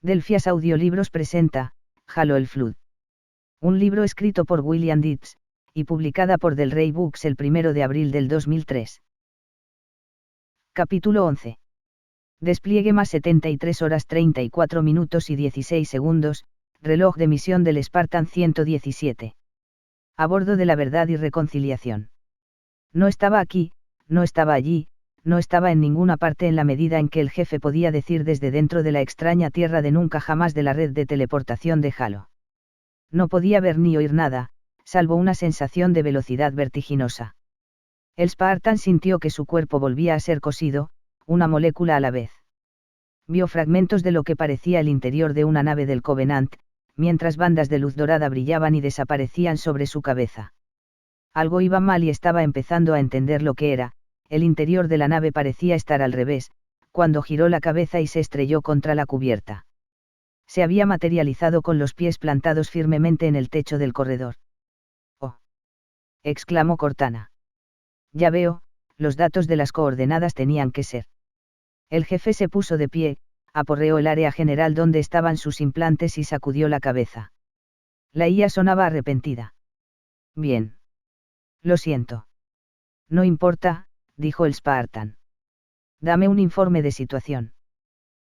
Delphias Audiolibros presenta, Halo el Flood. Un libro escrito por William Dietz, y publicada por Del Rey Books el 1 de abril del 2003. Capítulo 11. Despliegue más 73 horas 34 minutos y 16 segundos, reloj de misión del Spartan 117. A bordo de la Verdad y Reconciliación. No estaba aquí, no estaba allí, no estaba en ninguna parte en la medida en que el jefe podía decir desde dentro de la extraña tierra de nunca jamás de la red de teleportación de Halo. No podía ver ni oír nada, salvo una sensación de velocidad vertiginosa. El Spartan sintió que su cuerpo volvía a ser cosido, una molécula a la vez. Vio fragmentos de lo que parecía el interior de una nave del Covenant, mientras bandas de luz dorada brillaban y desaparecían sobre su cabeza. Algo iba mal y estaba empezando a entender lo que era. El interior de la nave parecía estar al revés, cuando giró la cabeza y se estrelló contra la cubierta. Se había materializado con los pies plantados firmemente en el techo del corredor. ¡Oh! Exclamó Cortana. Ya veo, los datos de las coordenadas tenían que ser. El jefe se puso de pie, aporreó el área general donde estaban sus implantes y sacudió la cabeza. La IA sonaba arrepentida. Bien. Lo siento. No importa, dijo el Spartan. Dame un informe de situación.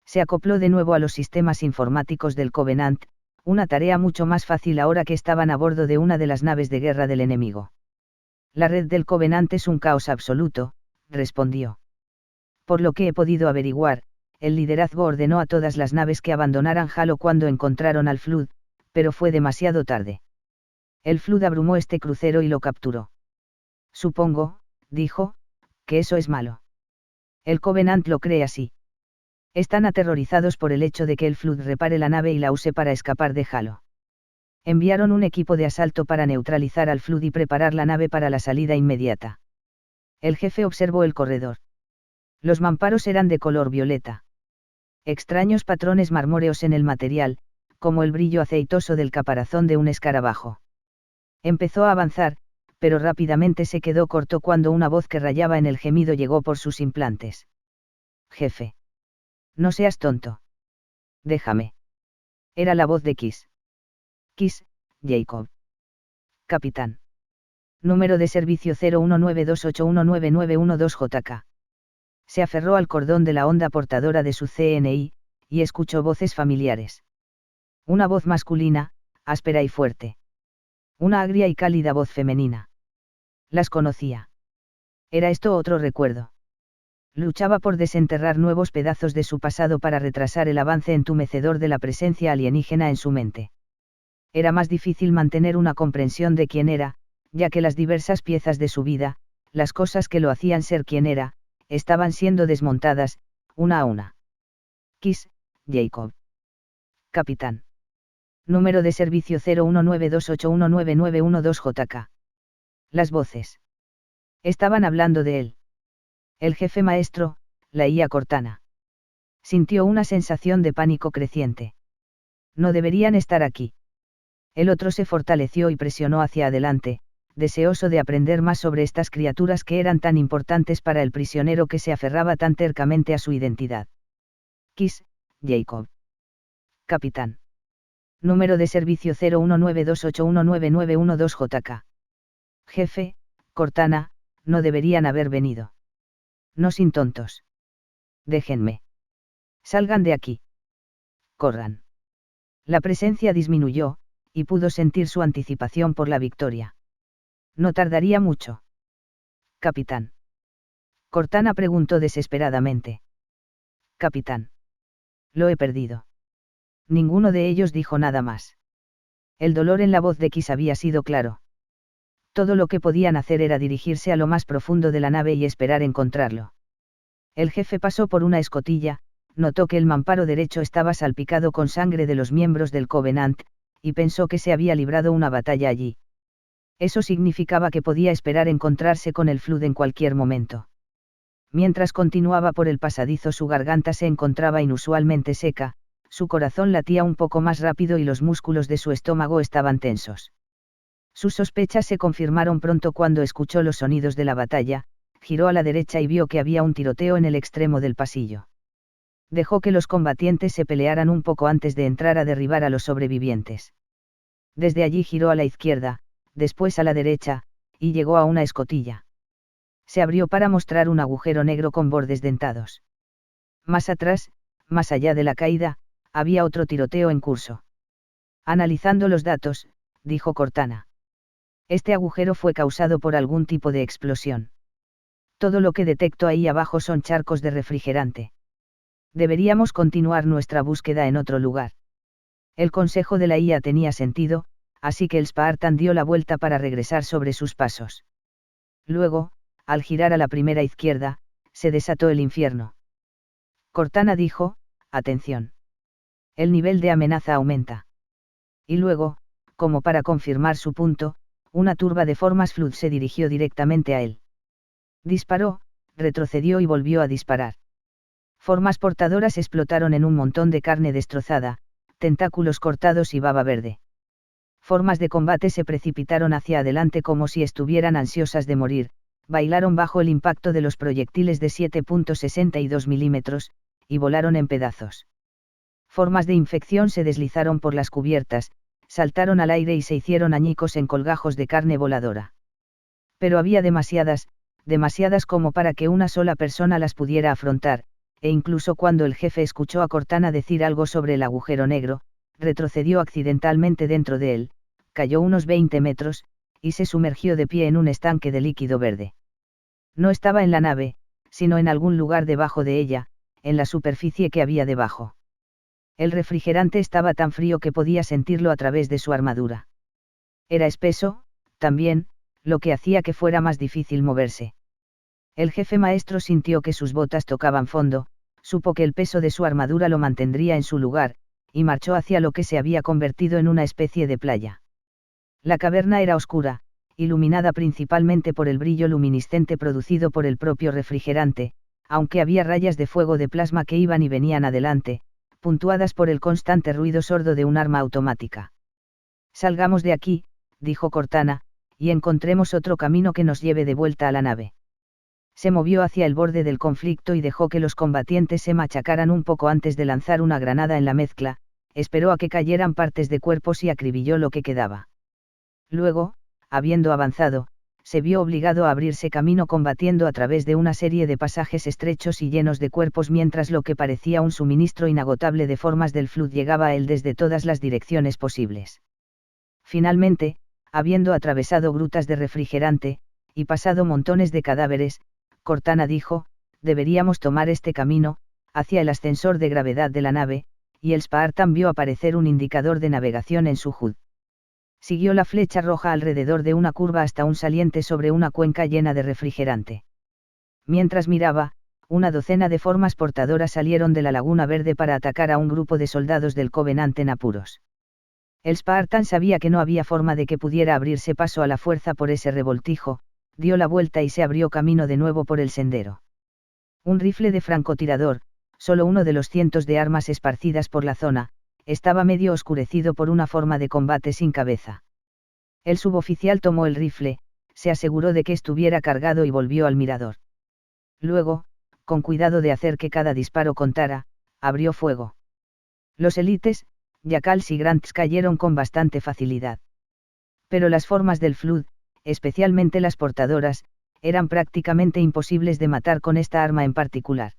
Se acopló de nuevo a los sistemas informáticos del Covenant, una tarea mucho más fácil ahora que estaban a bordo de una de las naves de guerra del enemigo. La red del Covenant es un caos absoluto, respondió. Por lo que he podido averiguar, el liderazgo ordenó a todas las naves que abandonaran Halo cuando encontraron al Flood, pero fue demasiado tarde. El Flood abrumó este crucero y lo capturó. Supongo, dijo, que eso es malo. El Covenant lo cree así. Están aterrorizados por el hecho de que el Flood repare la nave y la use para escapar de Halo. Enviaron un equipo de asalto para neutralizar al Flood y preparar la nave para la salida inmediata. El jefe observó el corredor. Los mamparos eran de color violeta. Extraños patrones marmóreos en el material, como el brillo aceitoso del caparazón de un escarabajo. Empezó a avanzar, pero rápidamente se quedó corto cuando una voz que rayaba en el gemido llegó por sus implantes. Jefe. No seas tonto. Déjame. Era la voz de Kiss. Kiss, Jacob. Capitán. Número de servicio 0192819912JK. Se aferró al cordón de la onda portadora de su CNI, y escuchó voces familiares. Una voz masculina, áspera y fuerte. Una agria y cálida voz femenina. Las conocía. ¿Era esto otro recuerdo? Luchaba por desenterrar nuevos pedazos de su pasado para retrasar el avance entumecedor de la presencia alienígena en su mente. Era más difícil mantener una comprensión de quién era, ya que las diversas piezas de su vida, las cosas que lo hacían ser quien era, estaban siendo desmontadas, una a una. Kiss, Jacob. Capitán. Número de servicio 0192819912JK. Las voces. Estaban hablando de él. El jefe maestro, la IA Cortana. Sintió una sensación de pánico creciente. No deberían estar aquí. El otro se fortaleció y presionó hacia adelante, deseoso de aprender más sobre estas criaturas que eran tan importantes para el prisionero que se aferraba tan tercamente a su identidad. Kiss, Jacob. Capitán. Número de servicio 0192819912JK. Jefe, Cortana, no deberían haber venido. No sin tontos. Déjenme. Salgan de aquí. Corran. La presencia disminuyó, y pudo sentir su anticipación por la victoria. No tardaría mucho. Capitán. Cortana preguntó desesperadamente. Capitán. Lo he perdido. Ninguno de ellos dijo nada más. El dolor en la voz de Kiss había sido claro. Todo lo que podían hacer era dirigirse a lo más profundo de la nave y esperar encontrarlo. El jefe pasó por una escotilla, notó que el mamparo derecho estaba salpicado con sangre de los miembros del Covenant, y pensó que se había librado una batalla allí. Eso significaba que podía esperar encontrarse con el Flood en cualquier momento. Mientras continuaba por el pasadizo su garganta se encontraba inusualmente seca, su corazón latía un poco más rápido y los músculos de su estómago estaban tensos. Sus sospechas se confirmaron pronto cuando escuchó los sonidos de la batalla, giró a la derecha y vio que había un tiroteo en el extremo del pasillo. Dejó que los combatientes se pelearan un poco antes de entrar a derribar a los sobrevivientes. Desde allí giró a la izquierda, después a la derecha, y llegó a una escotilla. Se abrió para mostrar un agujero negro con bordes dentados. Más atrás, más allá de la caída, había otro tiroteo en curso. Analizando los datos, dijo Cortana. Este agujero fue causado por algún tipo de explosión. Todo lo que detecto ahí abajo son charcos de refrigerante. Deberíamos continuar nuestra búsqueda en otro lugar. El consejo de la IA tenía sentido, así que el Spartan dio la vuelta para regresar sobre sus pasos. Luego, al girar a la primera izquierda, se desató el infierno. Cortana dijo, atención. El nivel de amenaza aumenta. Y luego, como para confirmar su punto, una turba de formas Flood se dirigió directamente a él. Disparó, retrocedió y volvió a disparar. Formas portadoras explotaron en un montón de carne destrozada, tentáculos cortados y baba verde. Formas de combate se precipitaron hacia adelante como si estuvieran ansiosas de morir, bailaron bajo el impacto de los proyectiles de 7.62 milímetros, y volaron en pedazos. Formas de infección se deslizaron por las cubiertas, saltaron al aire y se hicieron añicos en colgajos de carne voladora. Pero había demasiadas como para que una sola persona las pudiera afrontar, e incluso cuando el jefe escuchó a Cortana decir algo sobre el agujero negro, retrocedió accidentalmente dentro de él, cayó unos 20 metros, y se sumergió de pie en un estanque de líquido verde. No estaba en la nave, sino en algún lugar debajo de ella, en la superficie que había debajo. El refrigerante estaba tan frío que podía sentirlo a través de su armadura. Era espeso, también, lo que hacía que fuera más difícil moverse. El jefe maestro sintió que sus botas tocaban fondo, supo que el peso de su armadura lo mantendría en su lugar, y marchó hacia lo que se había convertido en una especie de playa. La caverna era oscura, iluminada principalmente por el brillo luminiscente producido por el propio refrigerante, aunque había rayas de fuego de plasma que iban y venían adelante, puntuadas por el constante ruido sordo de un arma automática. Salgamos de aquí, dijo Cortana, y encontremos otro camino que nos lleve de vuelta a la nave. Se movió hacia el borde del conflicto y dejó que los combatientes se machacaran un poco antes de lanzar una granada en la mezcla, esperó a que cayeran partes de cuerpos y acribilló lo que quedaba. Luego, habiendo avanzado, se vio obligado a abrirse camino combatiendo a través de una serie de pasajes estrechos y llenos de cuerpos mientras lo que parecía un suministro inagotable de formas del Flood llegaba a él desde todas las direcciones posibles. Finalmente, habiendo atravesado grutas de refrigerante, y pasado montones de cadáveres, Cortana dijo, deberíamos tomar este camino, hacia el ascensor de gravedad de la nave, y el Spartan vio aparecer un indicador de navegación en su HUD. Siguió la flecha roja alrededor de una curva hasta un saliente sobre una cuenca llena de refrigerante. Mientras miraba, una docena de formas portadoras salieron de la Laguna Verde para atacar a un grupo de soldados del Covenant en apuros. El Spartan sabía que no había forma de que pudiera abrirse paso a la fuerza por ese revoltijo, dio la vuelta y se abrió camino de nuevo por el sendero. Un rifle de francotirador, solo uno de los cientos de armas esparcidas por la zona, estaba medio oscurecido por una forma de combate sin cabeza. El suboficial tomó el rifle, se aseguró de que estuviera cargado y volvió al mirador. Luego, con cuidado de hacer que cada disparo contara, abrió fuego. Los élites, Jackals y Grants cayeron con bastante facilidad. Pero las formas del Flood, especialmente las portadoras, eran prácticamente imposibles de matar con esta arma en particular.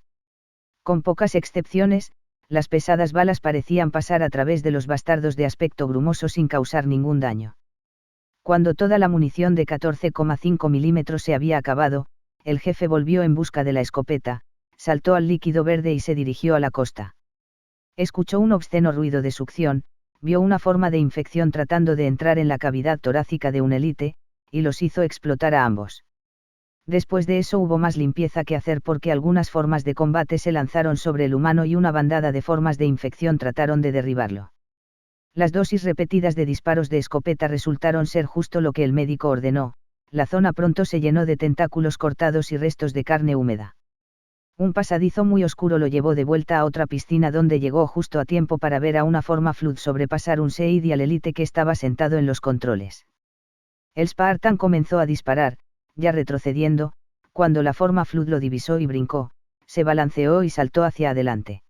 Con pocas excepciones, las pesadas balas parecían pasar a través de los bastardos de aspecto grumoso sin causar ningún daño. Cuando toda la munición de 14,5 milímetros se había acabado, el jefe volvió en busca de la escopeta, saltó al líquido verde y se dirigió a la costa. Escuchó un obsceno ruido de succión, vio una forma de infección tratando de entrar en la cavidad torácica de un élite, y los hizo explotar a ambos. Después de eso hubo más limpieza que hacer porque algunas formas de combate se lanzaron sobre el humano y una bandada de formas de infección trataron de derribarlo. Las dosis repetidas de disparos de escopeta resultaron ser justo lo que el médico ordenó, la zona pronto se llenó de tentáculos cortados y restos de carne húmeda. Un pasadizo muy oscuro lo llevó de vuelta a otra piscina donde llegó justo a tiempo para ver a una forma Flood sobrepasar un Seid y al élite que estaba sentado en los controles. El Spartan comenzó a disparar, ya retrocediendo, cuando la forma Flood lo divisó y brincó, se balanceó y saltó hacia adelante.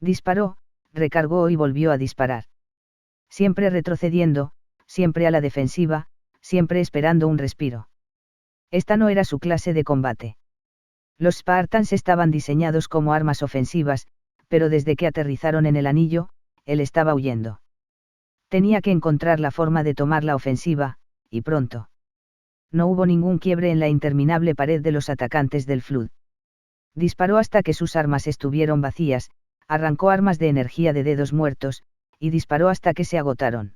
Disparó, recargó y volvió a disparar. Siempre retrocediendo, siempre a la defensiva, siempre esperando un respiro. Esta no era su clase de combate. Los Spartans estaban diseñados como armas ofensivas, pero desde que aterrizaron en el anillo, él estaba huyendo. Tenía que encontrar la forma de tomar la ofensiva, y pronto. No hubo ningún quiebre en la interminable pared de los atacantes del Flood. Disparó hasta que sus armas estuvieron vacías, arrancó armas de energía de dedos muertos, y disparó hasta que se agotaron.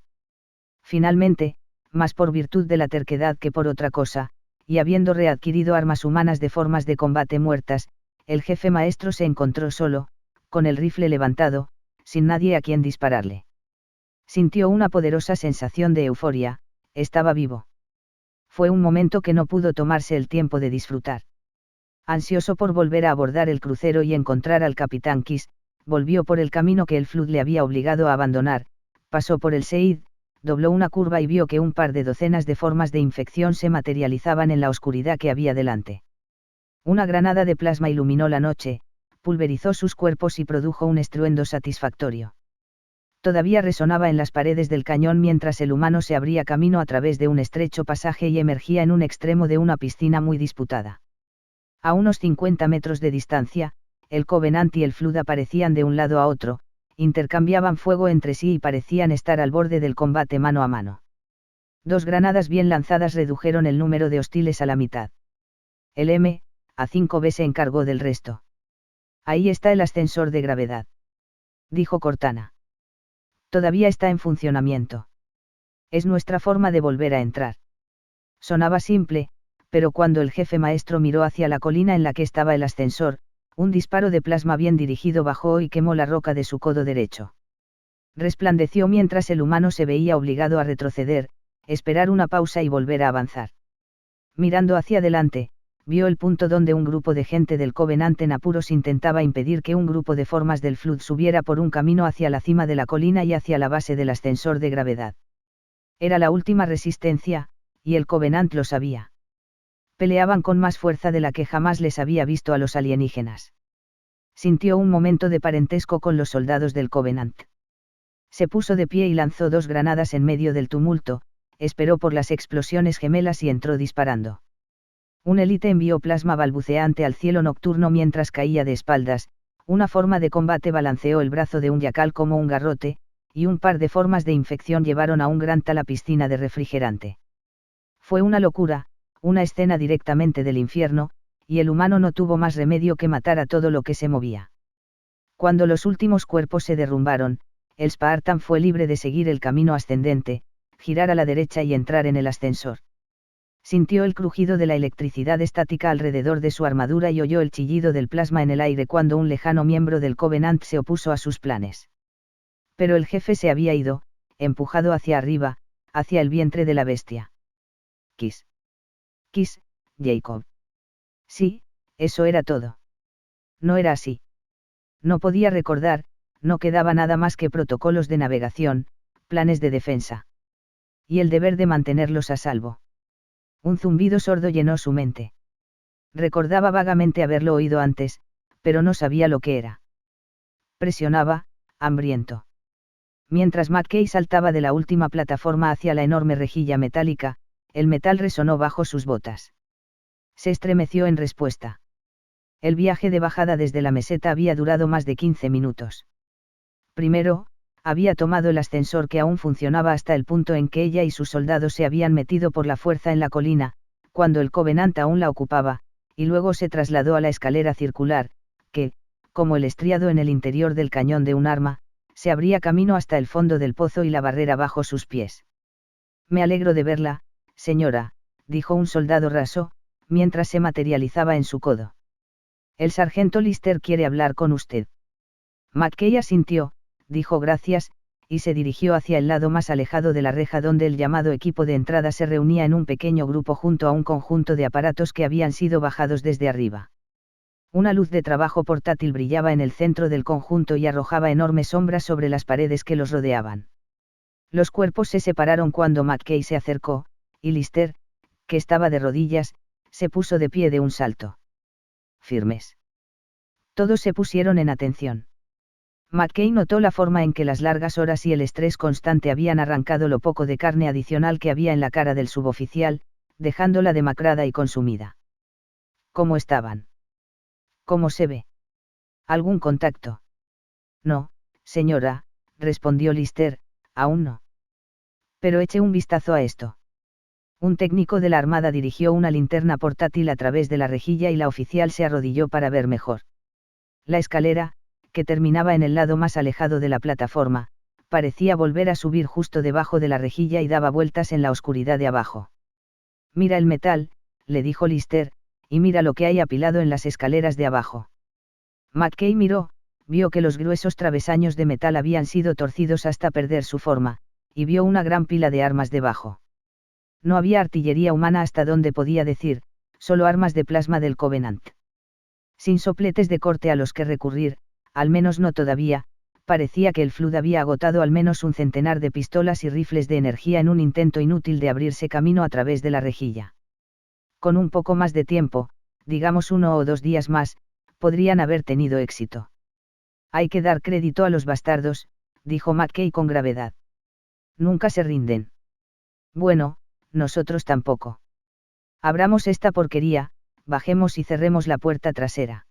Finalmente, más por virtud de la terquedad que por otra cosa, y habiendo readquirido armas humanas de formas de combate muertas, el jefe maestro se encontró solo, con el rifle levantado, sin nadie a quien dispararle. Sintió una poderosa sensación de euforia, estaba vivo. Fue un momento que no pudo tomarse el tiempo de disfrutar. Ansioso por volver a abordar el crucero y encontrar al capitán Kiss, volvió por el camino que el Flood le había obligado a abandonar, pasó por el Seid, dobló una curva y vio que un par de docenas de formas de infección se materializaban en la oscuridad que había delante. Una granada de plasma iluminó la noche, pulverizó sus cuerpos y produjo un estruendo satisfactorio. Todavía resonaba en las paredes del cañón mientras el humano se abría camino a través de un estrecho pasaje y emergía en un extremo de una piscina muy disputada. A unos 50 metros de distancia, el Covenant y el Flood aparecían de un lado a otro, intercambiaban fuego entre sí y parecían estar al borde del combate mano a mano. 2 granadas bien lanzadas redujeron el número de hostiles a la mitad. El MA-5B se encargó del resto. Ahí está el ascensor de gravedad, dijo Cortana. Todavía está en funcionamiento. Es nuestra forma de volver a entrar. Sonaba simple, pero cuando el jefe maestro miró hacia la colina en la que estaba el ascensor, un disparo de plasma bien dirigido bajó y quemó la roca de su codo derecho. Resplandeció mientras el humano se veía obligado a retroceder, esperar una pausa y volver a avanzar. Mirando hacia adelante, vio el punto donde un grupo de gente del Covenant en apuros intentaba impedir que un grupo de formas del Flood subiera por un camino hacia la cima de la colina y hacia la base del ascensor de gravedad. Era la última resistencia, y el Covenant lo sabía. Peleaban con más fuerza de la que jamás les había visto a los alienígenas. Sintió un momento de parentesco con los soldados del Covenant. Se puso de pie y lanzó 2 granadas en medio del tumulto, esperó por las explosiones gemelas y entró disparando. Un élite envió plasma balbuceante al cielo nocturno mientras caía de espaldas, una forma de combate balanceó el brazo de un yacal como un garrote, y un par de formas de infección llevaron a un grant a la piscina de refrigerante. Fue una locura, una escena directamente del infierno, y el humano no tuvo más remedio que matar a todo lo que se movía. Cuando los últimos cuerpos se derrumbaron, el Spartan fue libre de seguir el camino ascendente, girar a la derecha y entrar en el ascensor. Sintió el crujido de la electricidad estática alrededor de su armadura y oyó el chillido del plasma en el aire cuando un lejano miembro del Covenant se opuso a sus planes. Pero el jefe se había ido, empujado hacia arriba, hacia el vientre de la bestia. Kiss. Kiss, Jacob. Sí, eso era todo. No era así. No podía recordar, no quedaba nada más que protocolos de navegación, planes de defensa. Y el deber de mantenerlos a salvo. Un zumbido sordo llenó su mente. Recordaba vagamente haberlo oído antes, pero no sabía lo que era. Presionaba, hambriento. Mientras McKay saltaba de la última plataforma hacia la enorme rejilla metálica, el metal resonó bajo sus botas. Se estremeció en respuesta. El viaje de bajada desde la meseta había durado más de 15 minutos. Primero, había tomado el ascensor que aún funcionaba hasta el punto en que ella y sus soldados se habían metido por la fuerza en la colina, cuando el Covenant aún la ocupaba, y luego se trasladó a la escalera circular, que, como el estriado en el interior del cañón de un arma, se abría camino hasta el fondo del pozo y la barrera bajo sus pies. Me alegro de verla, señora, dijo un soldado raso, mientras se materializaba en su codo. El sargento Lister quiere hablar con usted. McKay asintió, dijo gracias, y se dirigió hacia el lado más alejado de la reja donde el llamado equipo de entrada se reunía en un pequeño grupo junto a un conjunto de aparatos que habían sido bajados desde arriba. Una luz de trabajo portátil brillaba en el centro del conjunto y arrojaba enormes sombras sobre las paredes que los rodeaban. Los cuerpos se separaron cuando McKay se acercó, y Lister, que estaba de rodillas, se puso de pie de un salto. Firmes. Todos se pusieron en atención. McKay notó la forma en que las largas horas y el estrés constante habían arrancado lo poco de carne adicional que había en la cara del suboficial, dejándola demacrada y consumida. ¿Cómo estaban? ¿Cómo se ve? ¿Algún contacto? No, señora, respondió Lister, aún no. Pero eche un vistazo a esto. Un técnico de la Armada dirigió una linterna portátil a través de la rejilla y la oficial se arrodilló para ver mejor. La escalera, que terminaba en el lado más alejado de la plataforma, parecía volver a subir justo debajo de la rejilla y daba vueltas en la oscuridad de abajo. Mira el metal, le dijo Lister, y mira lo que hay apilado en las escaleras de abajo. McKay miró, vio que los gruesos travesaños de metal habían sido torcidos hasta perder su forma, y vio una gran pila de armas debajo. No había artillería humana hasta donde podía decir, solo armas de plasma del Covenant. Sin sopletes de corte a los que recurrir, al menos no todavía, parecía que el Flood había agotado al menos un centenar de pistolas y rifles de energía en un intento inútil de abrirse camino a través de la rejilla. Con un poco más de tiempo, digamos 1 o 2 días más, podrían haber tenido éxito. Hay que dar crédito a los bastardos, dijo McKay con gravedad. Nunca se rinden. Bueno, nosotros tampoco. Abramos esta porquería, bajemos y cerremos la puerta trasera.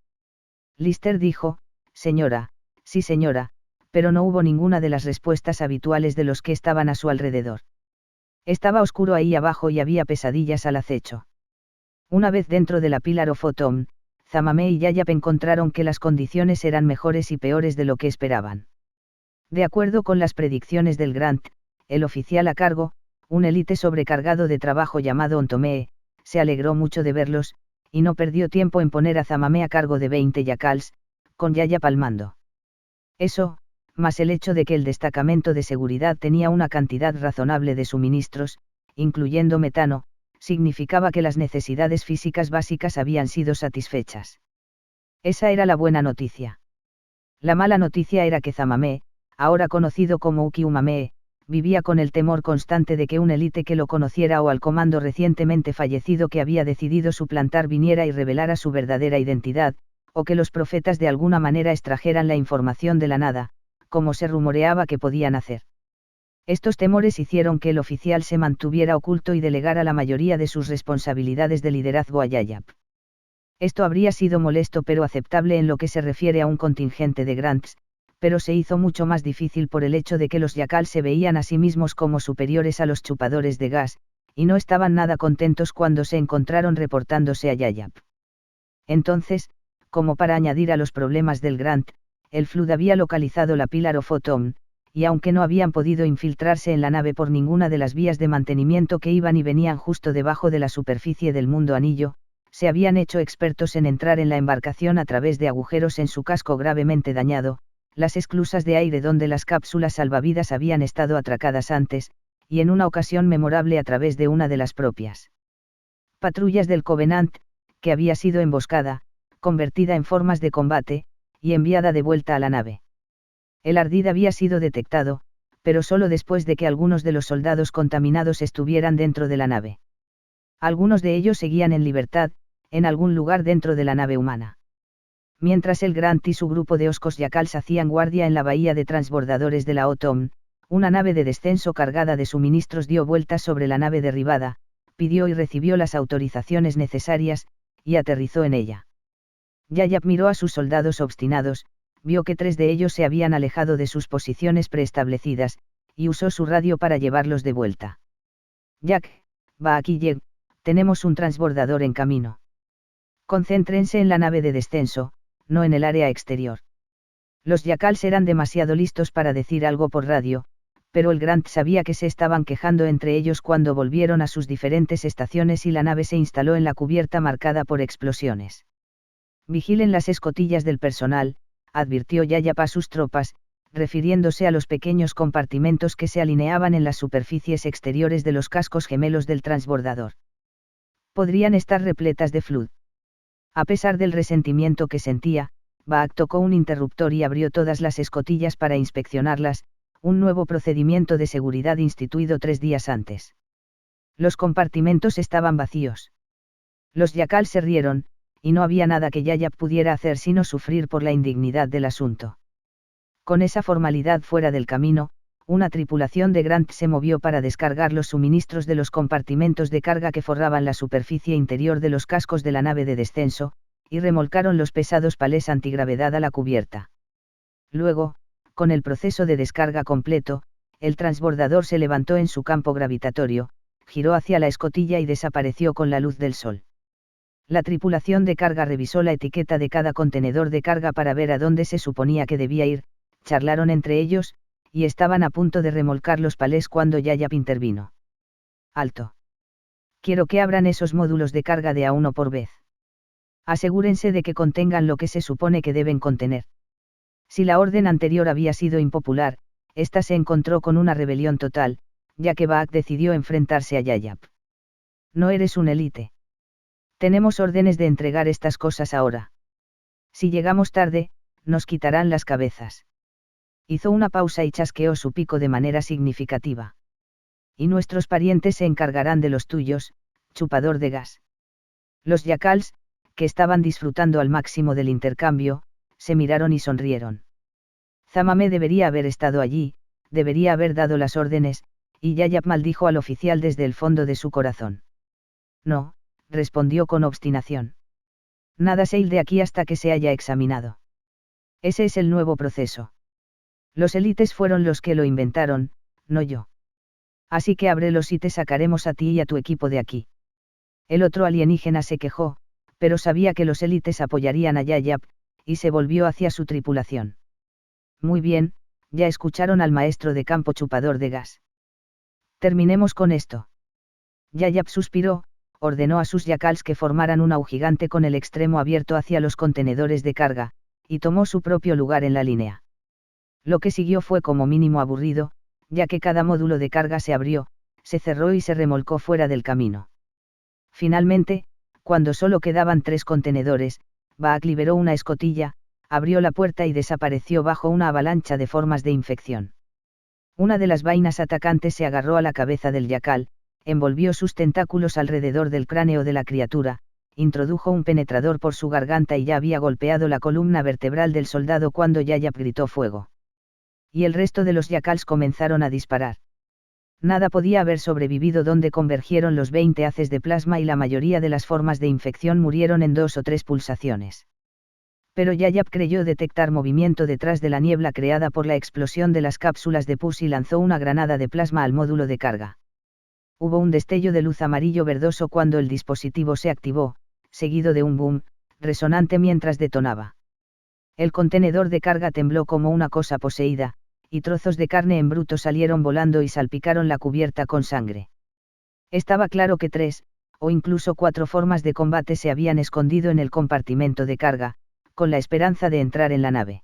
Lister dijo, señora, sí señora, pero no hubo ninguna de las respuestas habituales de los que estaban a su alrededor. Estaba oscuro ahí abajo y había pesadillas al acecho. Una vez dentro de la Pillar of Autumn, Zamame y Yayap encontraron que las condiciones eran mejores y peores de lo que esperaban. De acuerdo con las predicciones del Grant, el oficial a cargo, un élite sobrecargado de trabajo llamado Ontomee, se alegró mucho de verlos, y no perdió tiempo en poner a Zamame a cargo de 20 yacals, con Yayap al mando. Eso, más el hecho de que el destacamento de seguridad tenía una cantidad razonable de suministros, incluyendo metano, significaba que las necesidades físicas básicas habían sido satisfechas. Esa era la buena noticia. La mala noticia era que Zamame, ahora conocido como Ukiumamee, vivía con el temor constante de que un élite que lo conociera o al comando recientemente fallecido que había decidido suplantar viniera y revelara su verdadera identidad, o que los profetas de alguna manera extrajeran la información de la nada, como se rumoreaba que podían hacer. Estos temores hicieron que el oficial se mantuviera oculto y delegara la mayoría de sus responsabilidades de liderazgo a Yayap. Esto habría sido molesto pero aceptable en lo que se refiere a un contingente de Grants, pero se hizo mucho más difícil por el hecho de que los Yacal se veían a sí mismos como superiores a los chupadores de gas, y no estaban nada contentos cuando se encontraron reportándose a Yayap. Entonces, como para añadir a los problemas del Grant, el Flood había localizado la Pillar of Autumn, y aunque no habían podido infiltrarse en la nave por ninguna de las vías de mantenimiento que iban y venían justo debajo de la superficie del mundo anillo, se habían hecho expertos en entrar en la embarcación a través de agujeros en su casco gravemente dañado, las esclusas de aire donde las cápsulas salvavidas habían estado atracadas antes, y en una ocasión memorable a través de una de las propias patrullas del Covenant, que había sido emboscada, convertida en formas de combate, y enviada de vuelta a la nave. El ardid había sido detectado, pero solo después de que algunos de los soldados contaminados estuvieran dentro de la nave. Algunos de ellos seguían en libertad, en algún lugar dentro de la nave humana. Mientras el Grant y su grupo de Oscos Yacals hacían guardia en la bahía de transbordadores de la Autumn, una nave de descenso cargada de suministros dio vueltas sobre la nave derribada, pidió y recibió las autorizaciones necesarias, y aterrizó en ella. Yayap miró a sus soldados obstinados, vio que 3 de ellos se habían alejado de sus posiciones preestablecidas, y usó su radio para llevarlos de vuelta. Jack, va aquí Jeb, tenemos un transbordador en camino. Concéntrense en la nave de descenso, no en el área exterior. Los Yacals eran demasiado listos para decir algo por radio, pero el Grant sabía que se estaban quejando entre ellos cuando volvieron a sus diferentes estaciones y la nave se instaló en la cubierta marcada por explosiones. Vigilen las escotillas del personal, advirtió Yayap a sus tropas, refiriéndose a los pequeños compartimentos que se alineaban en las superficies exteriores de los cascos gemelos del transbordador. Podrían estar repletas de Flood. A pesar del resentimiento que sentía, Baak tocó un interruptor y abrió todas las escotillas para inspeccionarlas, un nuevo procedimiento de seguridad instituido 3 días antes. Los compartimentos estaban vacíos. Los Yacals se rieron, y no había nada que Yayap pudiera hacer sino sufrir por la indignidad del asunto. Con esa formalidad fuera del camino, una tripulación de Grant se movió para descargar los suministros de los compartimentos de carga que forraban la superficie interior de los cascos de la nave de descenso, y remolcaron los pesados palés antigravedad a la cubierta. Luego, con el proceso de descarga completo, el transbordador se levantó en su campo gravitatorio, giró hacia la escotilla y desapareció con la luz del sol. La tripulación de carga revisó la etiqueta de cada contenedor de carga para ver a dónde se suponía que debía ir, charlaron entre ellos, y estaban a punto de remolcar los palés cuando Yayap intervino. Alto. Quiero que abran esos módulos de carga de a uno por vez. Asegúrense de que contengan lo que se supone que deben contener. Si la orden anterior había sido impopular, esta se encontró con una rebelión total, ya que Baak decidió enfrentarse a Yayap. No eres un élite. Tenemos órdenes de entregar estas cosas ahora. Si llegamos tarde, nos quitarán las cabezas. Hizo una pausa y chasqueó su pico de manera significativa. Y nuestros parientes se encargarán de los tuyos, chupador de gas. Los yacals, que estaban disfrutando al máximo del intercambio, se miraron y sonrieron. Zamame debería haber estado allí, debería haber dado las órdenes, y Yayap maldijo al oficial desde el fondo de su corazón. No, respondió con obstinación. Nada se irá de aquí hasta que se haya examinado. Ese es el nuevo proceso. Los élites fueron los que lo inventaron, no yo. Así que ábrelos y te sacaremos a ti y a tu equipo de aquí. El otro alienígena se quejó, pero sabía que los élites apoyarían a Yayap, y se volvió hacia su tripulación. Muy bien, ya escucharon al maestro de campo chupador de gas. Terminemos con esto. Yayap suspiró, ordenó a sus yacals que formaran un U gigante con el extremo abierto hacia los contenedores de carga, y tomó su propio lugar en la línea. Lo que siguió fue como mínimo aburrido, ya que cada módulo de carga se abrió, se cerró y se remolcó fuera del camino. Finalmente, cuando solo quedaban 3 contenedores, Baak liberó una escotilla, abrió la puerta y desapareció bajo una avalancha de formas de infección. Una de las vainas atacantes se agarró a la cabeza del yacal, envolvió sus tentáculos alrededor del cráneo de la criatura, introdujo un penetrador por su garganta y ya había golpeado la columna vertebral del soldado cuando Yayap gritó fuego. Y el resto de los yacals comenzaron a disparar. Nada podía haber sobrevivido donde convergieron los 20 haces de plasma y la mayoría de las formas de infección murieron en 2 o 3 pulsaciones. Pero Yayap creyó detectar movimiento detrás de la niebla creada por la explosión de las cápsulas de pus y lanzó una granada de plasma al módulo de carga. Hubo un destello de luz amarillo verdoso cuando el dispositivo se activó, seguido de un boom resonante mientras detonaba. El contenedor de carga tembló como una cosa poseída, y trozos de carne en bruto salieron volando y salpicaron la cubierta con sangre. Estaba claro que 3, o incluso 4 formas de combate se habían escondido en el compartimento de carga, con la esperanza de entrar en la nave.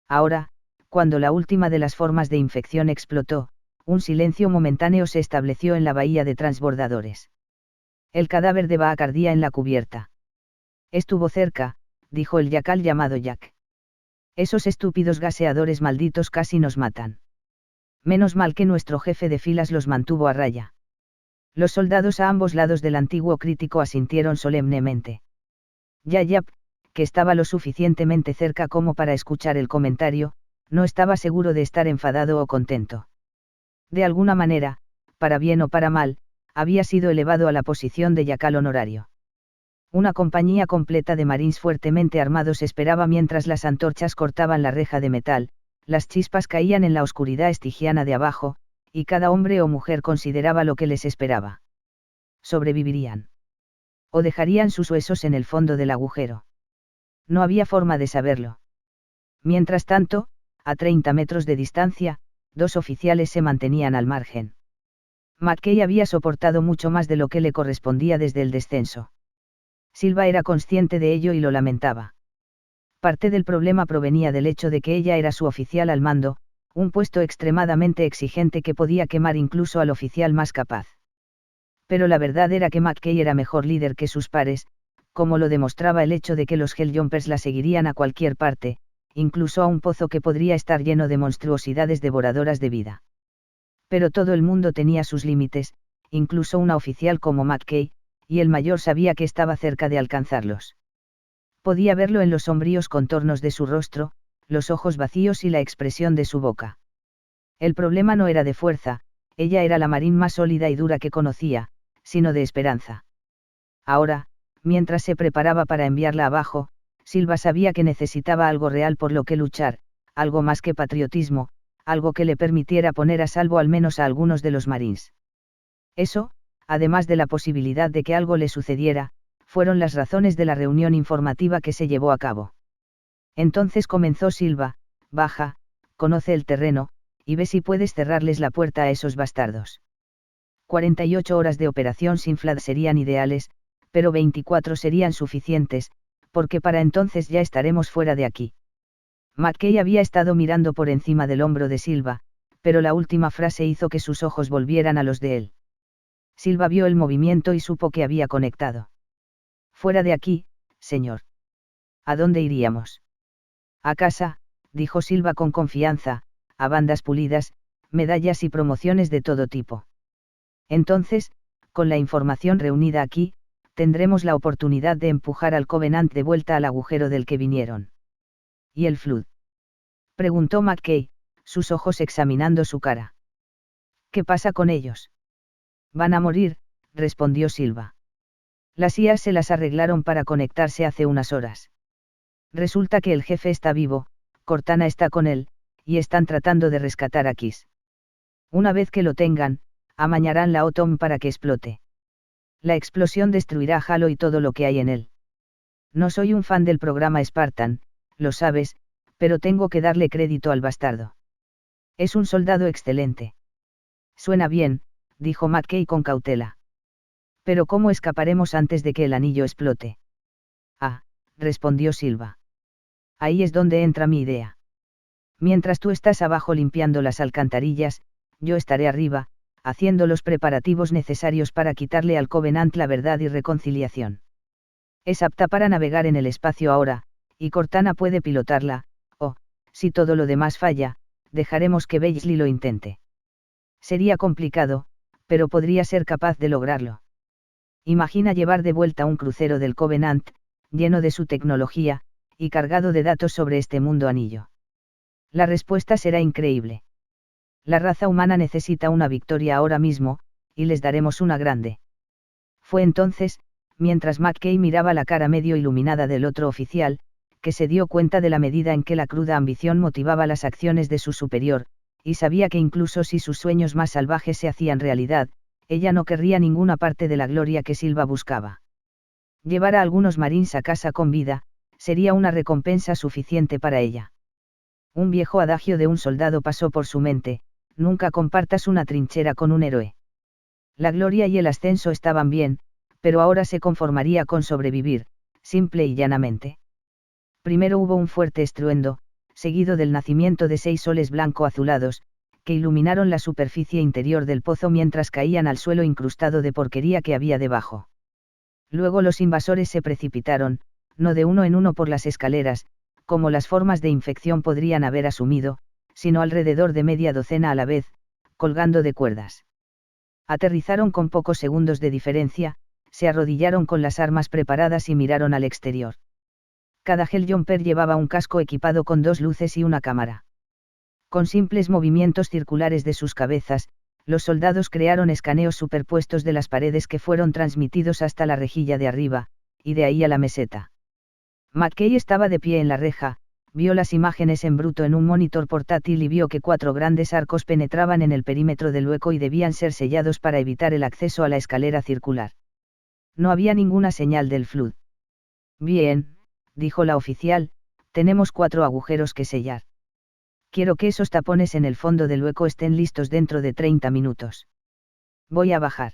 Ahora, cuando la última de las formas de infección explotó, un silencio momentáneo se estableció en la bahía de transbordadores. El cadáver de Baak ardía en la cubierta. Estuvo cerca, dijo el yacal llamado Jack. Esos estúpidos gaseadores malditos casi nos matan. Menos mal que nuestro jefe de filas los mantuvo a raya. Los soldados a ambos lados del antiguo crítico asintieron solemnemente. Yayap, que estaba lo suficientemente cerca como para escuchar el comentario, no estaba seguro de estar enfadado o contento. De alguna manera, para bien o para mal, había sido elevado a la posición de yacal honorario. Una compañía completa de marines fuertemente armados esperaba mientras las antorchas cortaban la reja de metal, las chispas caían en la oscuridad estigiana de abajo, y cada hombre o mujer consideraba lo que les esperaba. ¿Sobrevivirían? ¿O dejarían sus huesos en el fondo del agujero? No había forma de saberlo. Mientras tanto, a 30 metros de distancia, 2 oficiales se mantenían al margen. McKay había soportado mucho más de lo que le correspondía desde el descenso. Silva era consciente de ello y lo lamentaba. Parte del problema provenía del hecho de que ella era su oficial al mando, un puesto extremadamente exigente que podía quemar incluso al oficial más capaz. Pero la verdad era que McKay era mejor líder que sus pares, como lo demostraba el hecho de que los Helljumpers la seguirían a cualquier parte, incluso a un pozo que podría estar lleno de monstruosidades devoradoras de vida. Pero todo el mundo tenía sus límites, incluso una oficial como McKay, y el mayor sabía que estaba cerca de alcanzarlos. Podía verlo en los sombríos contornos de su rostro, los ojos vacíos y la expresión de su boca. El problema no era de fuerza, ella era la marín más sólida y dura que conocía, sino de esperanza. Ahora, mientras se preparaba para enviarla abajo, Silva sabía que necesitaba algo real por lo que luchar, algo más que patriotismo, algo que le permitiera poner a salvo al menos a algunos de los marines. Eso, además de la posibilidad de que algo le sucediera, fueron las razones de la reunión informativa que se llevó a cabo. Entonces comenzó Silva: baja, conoce el terreno, y ve si puedes cerrarles la puerta a esos bastardos. 48 horas de operación sin FLAD serían ideales, pero 24 serían suficientes, porque para entonces ya estaremos fuera de aquí. McKay había estado mirando por encima del hombro de Silva, pero la última frase hizo que sus ojos volvieran a los de él. Silva vio el movimiento y supo que había conectado. Fuera de aquí, señor. ¿A dónde iríamos? A casa, dijo Silva con confianza, a bandas pulidas, medallas y promociones de todo tipo. Entonces, con la información reunida aquí, tendremos la oportunidad de empujar al Covenant de vuelta al agujero del que vinieron. ¿Y el Flood? Preguntó McKay, sus ojos examinando su cara. ¿Qué pasa con ellos? Van a morir, respondió Silva. Las IAs se las arreglaron para conectarse hace unas horas. Resulta que el jefe está vivo, Cortana está con él, y están tratando de rescatar a Kiss. Una vez que lo tengan, amañarán la Atom para que explote. La explosión destruirá Halo y todo lo que hay en él. No soy un fan del programa Spartan, lo sabes, pero tengo que darle crédito al bastardo. Es un soldado excelente. Suena bien, dijo McKay con cautela. Pero ¿cómo escaparemos antes de que el anillo explote? Ah, respondió Silva. Ahí es donde entra mi idea. Mientras tú estás abajo limpiando las alcantarillas, yo estaré arriba, haciendo los preparativos necesarios para quitarle al Covenant la verdad y reconciliación. Es apta para navegar en el espacio ahora, y Cortana puede pilotarla, o, si todo lo demás falla, dejaremos que Beasley lo intente. Sería complicado, pero podría ser capaz de lograrlo. Imagina llevar de vuelta un crucero del Covenant, lleno de su tecnología, y cargado de datos sobre este mundo anillo. La respuesta será increíble. La raza humana necesita una victoria ahora mismo, y les daremos una grande. Fue entonces, mientras McKay miraba la cara medio iluminada del otro oficial, que se dio cuenta de la medida en que la cruda ambición motivaba las acciones de su superior, y sabía que incluso si sus sueños más salvajes se hacían realidad, ella no querría ninguna parte de la gloria que Silva buscaba. Llevar a algunos marines a casa con vida, sería una recompensa suficiente para ella. Un viejo adagio de un soldado pasó por su mente: nunca compartas una trinchera con un héroe. La gloria y el ascenso estaban bien, pero ahora se conformaría con sobrevivir, simple y llanamente. Primero hubo un fuerte estruendo, seguido del nacimiento de 6 soles blanco-azulados, que iluminaron la superficie interior del pozo mientras caían al suelo incrustado de porquería que había debajo. Luego los invasores se precipitaron, no de uno en uno por las escaleras, como las formas de infección podrían haber asumido, sino alrededor de media docena a la vez, colgando de cuerdas. Aterrizaron con pocos segundos de diferencia, se arrodillaron con las armas preparadas y miraron al exterior. Cada Helljumper llevaba un casco equipado con 2 luces y una cámara. Con simples movimientos circulares de sus cabezas, los soldados crearon escaneos superpuestos de las paredes que fueron transmitidos hasta la rejilla de arriba, y de ahí a la meseta. McKay estaba de pie en la reja, vio las imágenes en bruto en un monitor portátil y vio que 4 grandes arcos penetraban en el perímetro del hueco y debían ser sellados para evitar el acceso a la escalera circular. No había ninguna señal del Flood. Bien, dijo la oficial, tenemos 4 agujeros que sellar. Quiero que esos tapones en el fondo del hueco estén listos dentro de 30 minutos. Voy a bajar.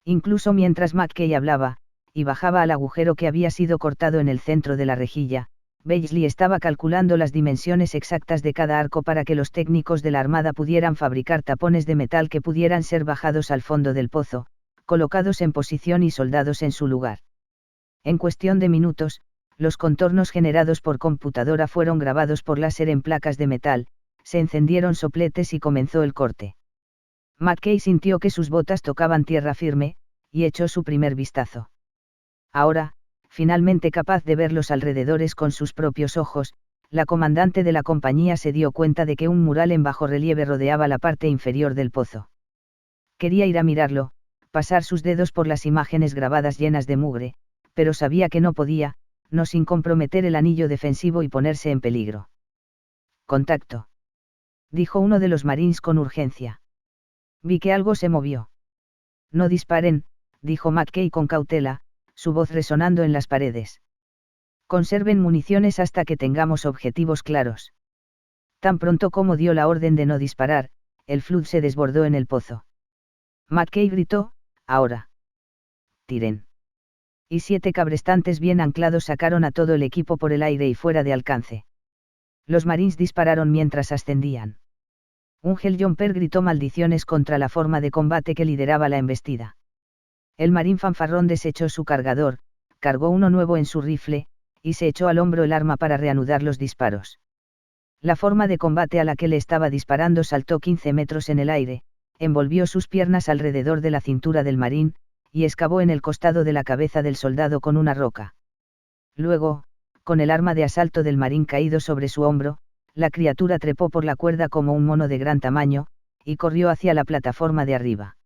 Incluso mientras McKay hablaba, y bajaba al agujero que había sido cortado en el centro de la rejilla, Beasley estaba calculando las dimensiones exactas de cada arco para que los técnicos de la Armada pudieran fabricar tapones de metal que pudieran ser bajados al fondo del pozo, colocados en posición y soldados en su lugar. En cuestión de minutos, los contornos generados por computadora fueron grabados por láser en placas de metal, se encendieron sopletes y comenzó el corte. McKay sintió que sus botas tocaban tierra firme, y echó su primer vistazo. Ahora, finalmente capaz de ver los alrededores con sus propios ojos, La comandante de la compañía se dio cuenta de que un mural en bajorrelieve rodeaba la parte inferior del pozo. Quería ir a mirarlo, pasar sus dedos por las imágenes grabadas llenas de mugre, pero sabía que no podía, no sin comprometer el anillo defensivo y ponerse en peligro. Contacto. Dijo uno de los marines con urgencia. Vi que algo se movió. No disparen, dijo Mackay con cautela, su voz resonando en las paredes. Conserven municiones hasta que tengamos objetivos claros. Tan pronto como dio la orden de no disparar, el flood se desbordó en el pozo. Mackay gritó, ahora. Tiren. Y 7 cabrestantes bien anclados sacaron a todo el equipo por el aire y fuera de alcance. Los marines dispararon mientras ascendían. Un Helljumper gritó maldiciones contra la forma de combate que lideraba la embestida. El marín fanfarrón desechó su cargador, cargó uno nuevo en su rifle, y se echó al hombro el arma para reanudar los disparos. La forma de combate a la que le estaba disparando saltó 15 metros en el aire, envolvió sus piernas alrededor de la cintura del marín, y excavó en el costado de la cabeza del soldado con una roca. Luego, con el arma de asalto del marín caído sobre su hombro, la criatura trepó por la cuerda como un mono de gran tamaño, y corrió hacia la plataforma de arriba.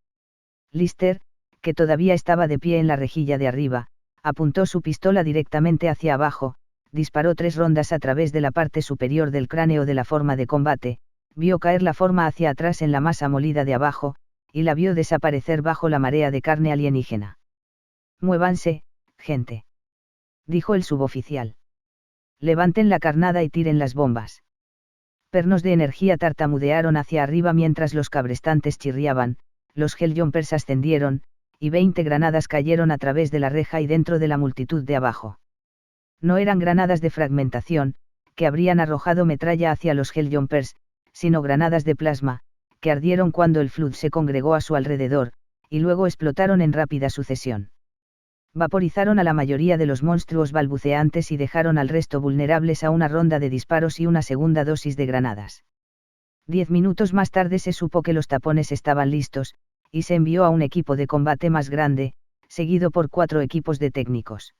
Lister, que todavía estaba de pie en la rejilla de arriba, apuntó su pistola directamente hacia abajo, disparó 3 rondas a través de la parte superior del cráneo de la forma de combate, vio caer la forma hacia atrás en la masa molida de abajo, y la vio desaparecer bajo la marea de carne alienígena. Muévanse, gente. Dijo el suboficial. Levanten la carnada y tiren las bombas. Pernos de energía tartamudearon hacia arriba mientras los cabrestantes chirriaban, los Helljumpers ascendieron, y 20 granadas cayeron a través de la reja y dentro de la multitud de abajo. No eran granadas de fragmentación, que habrían arrojado metralla hacia los Helljumpers, sino granadas de plasma, que ardieron cuando el flood se congregó a su alrededor, y luego explotaron en rápida sucesión. Vaporizaron a la mayoría de los monstruos balbuceantes y dejaron al resto vulnerables a una ronda de disparos y una segunda dosis de granadas. 10 minutos más tarde se supo que los tapones estaban listos, y se envió a un equipo de combate más grande, seguido por 4 equipos de técnicos.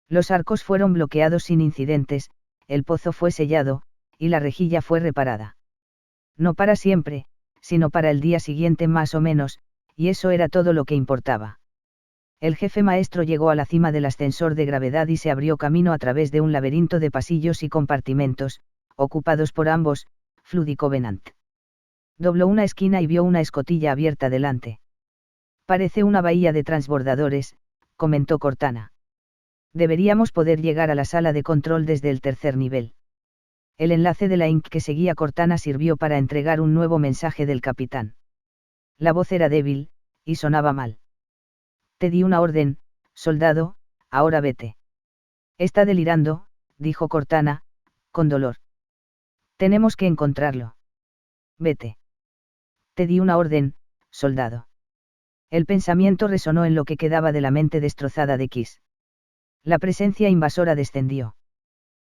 Los arcos fueron bloqueados sin incidentes, el pozo fue sellado, y la rejilla fue reparada. No para siempre, sino para el día siguiente más o menos, y eso era todo lo que importaba. El jefe maestro llegó a la cima del ascensor de gravedad y se abrió camino a través de un laberinto de pasillos y compartimentos, ocupados por ambos, Flood y Covenant. Dobló una esquina y vio una escotilla abierta delante. Parece una bahía de transbordadores, comentó Cortana. Deberíamos poder llegar a la sala de control desde el 3er nivel. El enlace de la Inc. que seguía Cortana sirvió para entregar un nuevo mensaje del capitán. La voz era débil, y sonaba mal. Te di una orden, soldado, ahora vete. Está delirando, dijo Cortana, con dolor. Tenemos que encontrarlo. Vete. Te di una orden, soldado. El pensamiento resonó en lo que quedaba de la mente destrozada de Kiss. La presencia invasora descendió.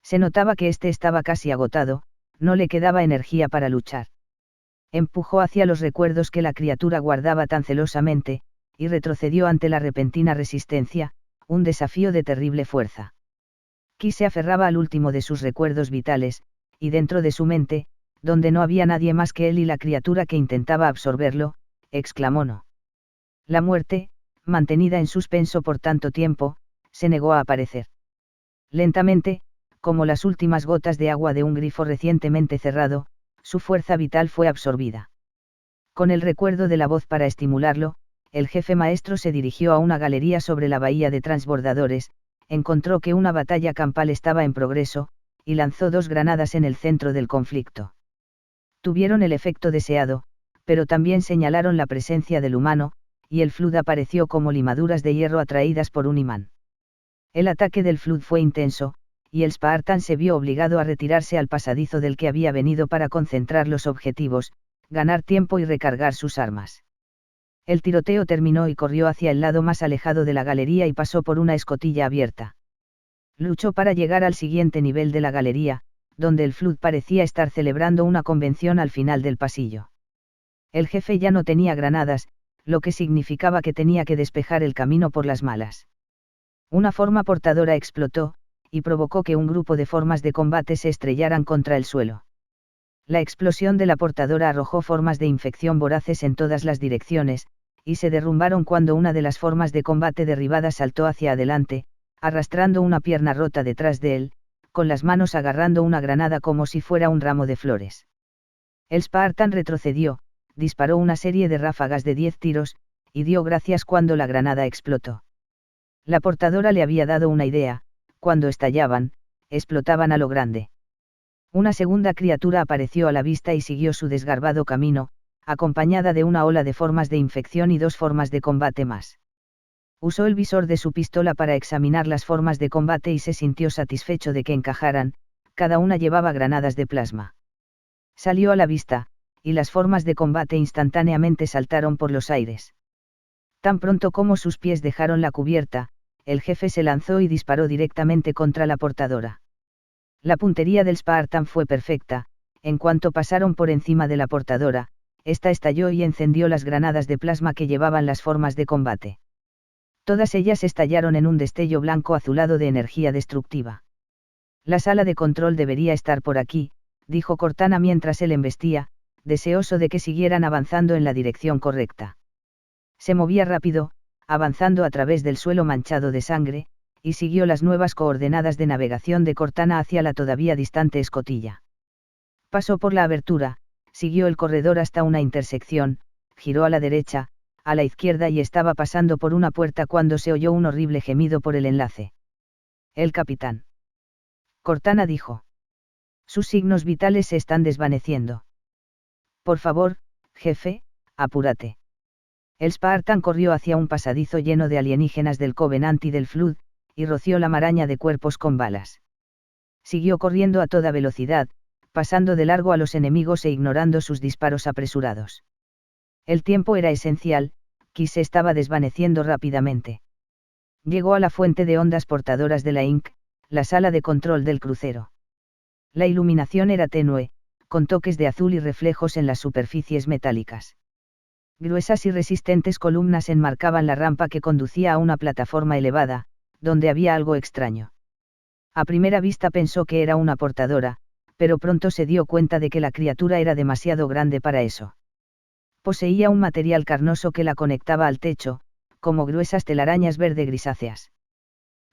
Se notaba que éste estaba casi agotado, no le quedaba energía para luchar. Empujó hacia los recuerdos que la criatura guardaba tan celosamente, y retrocedió ante la repentina resistencia, un desafío de terrible fuerza. Kiss se aferraba al último de sus recuerdos vitales, y dentro de su mente, donde no había nadie más que él y la criatura que intentaba absorberlo, exclamó no. La muerte, mantenida en suspenso por tanto tiempo, se negó a aparecer. Lentamente, como las últimas gotas de agua de un grifo recientemente cerrado, su fuerza vital fue absorbida. Con el recuerdo de la voz para estimularlo, el jefe maestro se dirigió a una galería sobre la bahía de transbordadores, encontró que una batalla campal estaba en progreso, y lanzó 2 granadas en el centro del conflicto. Tuvieron el efecto deseado, pero también señalaron la presencia del humano, y el flood apareció como limaduras de hierro atraídas por un imán. El ataque del flood fue intenso, y el Spartan se vio obligado a retirarse al pasadizo del que había venido para concentrar los objetivos, ganar tiempo y recargar sus armas. El tiroteo terminó y corrió hacia el lado más alejado de la galería y pasó por una escotilla abierta. Luchó para llegar al siguiente nivel de la galería, donde el flood parecía estar celebrando una convención al final del pasillo. El jefe ya no tenía granadas, lo que significaba que tenía que despejar el camino por las malas. Una forma portadora explotó, y provocó que un grupo de formas de combate se estrellaran contra el suelo. La explosión de la portadora arrojó formas de infección voraces en todas las direcciones, y se derrumbaron cuando una de las formas de combate derribadas saltó hacia adelante, arrastrando una pierna rota detrás de él, con las manos agarrando una granada como si fuera un ramo de flores. El Spartan retrocedió, disparó una serie de ráfagas de 10 tiros, y dio gracias cuando la granada explotó. La portadora le había dado una idea: cuando estallaban, explotaban a lo grande. Una segunda criatura apareció a la vista y siguió su desgarbado camino, acompañada de una ola de formas de infección y 2 formas de combate más. Usó el visor de su pistola para examinar las formas de combate y se sintió satisfecho de que encajaran, cada una llevaba granadas de plasma. Salió a la vista, y las formas de combate instantáneamente saltaron por los aires. Tan pronto como sus pies dejaron la cubierta, el jefe se lanzó y disparó directamente contra la portadora. La puntería del Spartan fue perfecta. En cuanto pasaron por encima de la portadora, esta estalló y encendió las granadas de plasma que llevaban las formas de combate. Todas ellas estallaron en un destello blanco azulado de energía destructiva. La sala de control debería estar por aquí, dijo Cortana mientras él embestía, deseoso de que siguieran avanzando en la dirección correcta. Se movía rápido, avanzando a través del suelo manchado de sangre, y siguió las nuevas coordenadas de navegación de Cortana hacia la todavía distante escotilla. Pasó por la abertura, siguió el corredor hasta una intersección, giró a la derecha, a la izquierda y estaba pasando por una puerta cuando se oyó un horrible gemido por el enlace. El capitán. Cortana dijo. Sus signos vitales se están desvaneciendo. Por favor, jefe, apúrate. El Spartan corrió hacia un pasadizo lleno de alienígenas del Covenant y del Flood, y roció la maraña de cuerpos con balas. Siguió corriendo a toda velocidad, pasando de largo a los enemigos e ignorando sus disparos apresurados. El tiempo era esencial, Kiss se estaba desvaneciendo rápidamente. Llegó a la fuente de ondas portadoras de la Inc., la sala de control del crucero. La iluminación era tenue, con toques de azul y reflejos en las superficies metálicas. Gruesas y resistentes columnas enmarcaban la rampa que conducía a una plataforma elevada, donde había algo extraño. A primera vista pensó que era una portadora, pero pronto se dio cuenta de que la criatura era demasiado grande para eso. Poseía un material carnoso que la conectaba al techo, como gruesas telarañas verde grisáceas.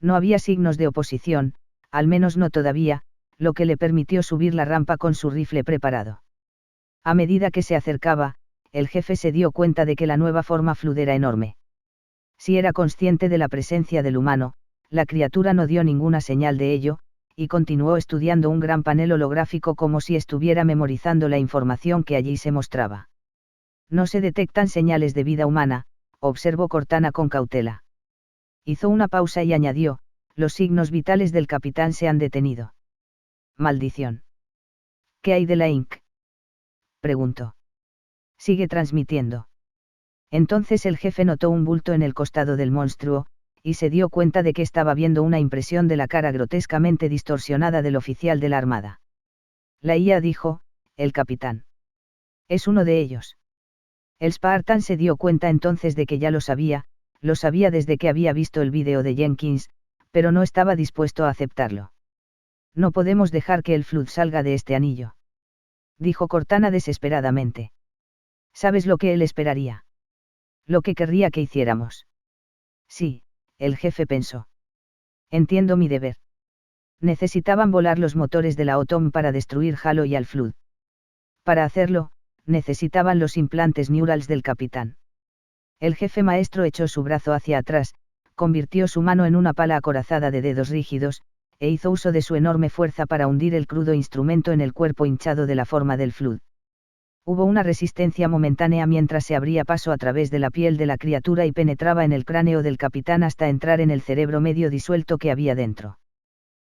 No había signos de oposición, al menos no todavía, lo que le permitió subir la rampa con su rifle preparado. A medida que se acercaba, el jefe se dio cuenta de que la nueva forma Flood era enorme. Si era consciente de la presencia del humano, la criatura no dio ninguna señal de ello, y continuó estudiando un gran panel holográfico como si estuviera memorizando la información que allí se mostraba. No se detectan señales de vida humana, observó Cortana con cautela. Hizo una pausa y añadió, los signos vitales del capitán se han detenido. Maldición. ¿Qué hay de la Inc? Preguntó. Sigue transmitiendo. Entonces el jefe notó un bulto en el costado del monstruo, y se dio cuenta de que estaba viendo una impresión de la cara grotescamente distorsionada del oficial de la Armada. La IA dijo, el capitán. Es uno de ellos. El Spartan se dio cuenta entonces de que ya lo sabía desde que había visto el vídeo de Jenkins, pero no estaba dispuesto a aceptarlo. No podemos dejar que el Flood salga de este anillo. Dijo Cortana desesperadamente. ¿Sabes lo que él esperaría? Lo que querría que hiciéramos. Sí, el jefe pensó. Entiendo mi deber. Necesitaban volar los motores de la Otom para destruir Halo y al Flood. Para hacerlo, necesitaban los implantes neurals del capitán. El jefe maestro echó su brazo hacia atrás, convirtió su mano en una pala acorazada de dedos rígidos, e hizo uso de su enorme fuerza para hundir el crudo instrumento en el cuerpo hinchado de la forma del Flood. Hubo una resistencia momentánea mientras se abría paso a través de la piel de la criatura y penetraba en el cráneo del capitán hasta entrar en el cerebro medio disuelto que había dentro.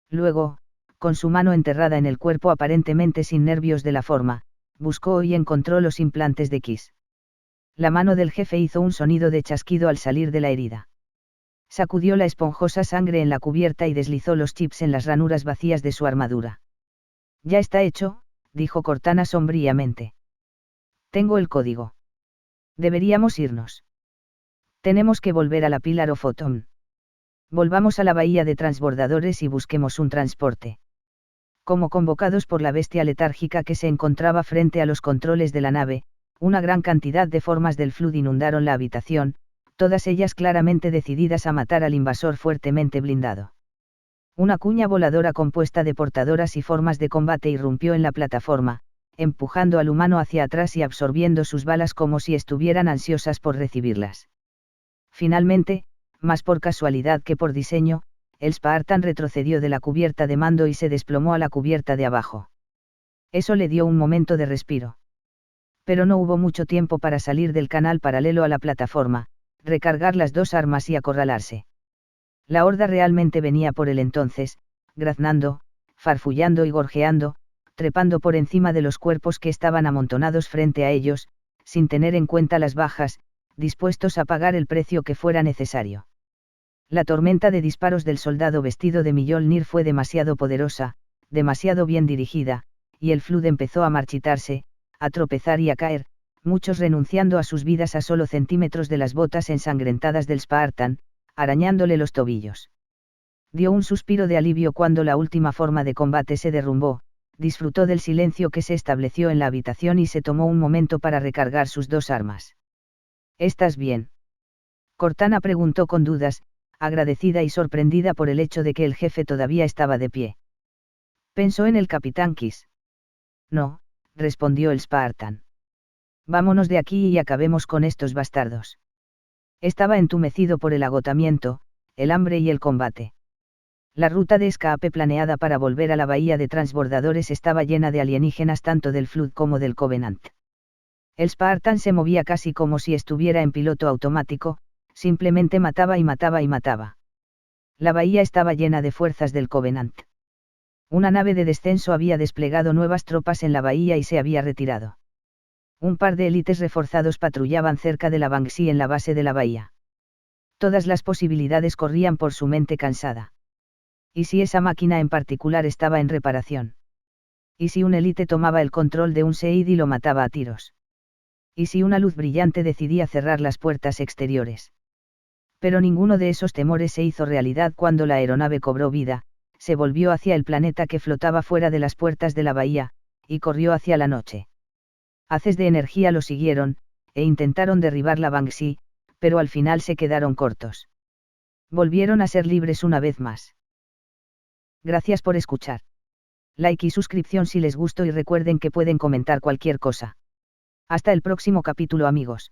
Luego, con su mano enterrada en el cuerpo aparentemente sin nervios de la forma, buscó y encontró los implantes de Kiss. La mano del jefe hizo un sonido de chasquido al salir de la herida. Sacudió la esponjosa sangre en la cubierta y deslizó los chips en las ranuras vacías de su armadura. Ya está hecho, dijo Cortana sombríamente. Tengo el código. Deberíamos irnos. Tenemos que volver a la Pillar of Autumn. Volvamos a la bahía de transbordadores y busquemos un transporte. Como convocados por la bestia letárgica que se encontraba frente a los controles de la nave, una gran cantidad de formas del Flood inundaron la habitación, todas ellas claramente decididas a matar al invasor fuertemente blindado. Una cuña voladora compuesta de portadoras y formas de combate irrumpió en la plataforma, empujando al humano hacia atrás y absorbiendo sus balas como si estuvieran ansiosas por recibirlas. Finalmente, más por casualidad que por diseño, el Spartan retrocedió de la cubierta de mando y se desplomó a la cubierta de abajo. Eso le dio un momento de respiro. Pero no hubo mucho tiempo para salir del canal paralelo a la plataforma, recargar las dos armas y acorralarse. La horda realmente venía por él entonces, graznando, farfullando y gorjeando, trepando por encima de los cuerpos que estaban amontonados frente a ellos, sin tener en cuenta las bajas, dispuestos a pagar el precio que fuera necesario. La tormenta de disparos del soldado vestido de Mjolnir fue demasiado poderosa, demasiado bien dirigida, y el Flood empezó a marchitarse, a tropezar y a caer, muchos renunciando a sus vidas a solo centímetros de las botas ensangrentadas del Spartan, arañándole los tobillos. Dio un suspiro de alivio cuando la última forma de combate se derrumbó, disfrutó del silencio que se estableció en la habitación y se tomó un momento para recargar sus dos armas. ¿Estás bien? Cortana preguntó con dudas, agradecida y sorprendida por el hecho de que el jefe todavía estaba de pie. Pensó en el capitán Kiss. No, respondió el Spartan. Vámonos de aquí y acabemos con estos bastardos. Estaba entumecido por el agotamiento, el hambre y el combate. La ruta de escape planeada para volver a la bahía de transbordadores estaba llena de alienígenas tanto del Flood como del Covenant. El Spartan se movía casi como si estuviera en piloto automático, simplemente mataba y mataba y mataba. La bahía estaba llena de fuerzas del Covenant. Una nave de descenso había desplegado nuevas tropas en la bahía y se había retirado. Un par de élites reforzados patrullaban cerca de la Banshee en la base de la bahía. Todas las posibilidades corrían por su mente cansada. ¿Y si esa máquina en particular estaba en reparación? ¿Y si un élite tomaba el control de un Seid y lo mataba a tiros? ¿Y si una luz brillante decidía cerrar las puertas exteriores? Pero ninguno de esos temores se hizo realidad cuando la aeronave cobró vida, se volvió hacia el planeta que flotaba fuera de las puertas de la bahía, y corrió hacia la noche. Haces de energía lo siguieron, e intentaron derribar la Banshee, pero al final se quedaron cortos. Volvieron a ser libres una vez más. Gracias por escuchar. Like y suscripción si les gustó y recuerden que pueden comentar cualquier cosa. Hasta el próximo capítulo, amigos.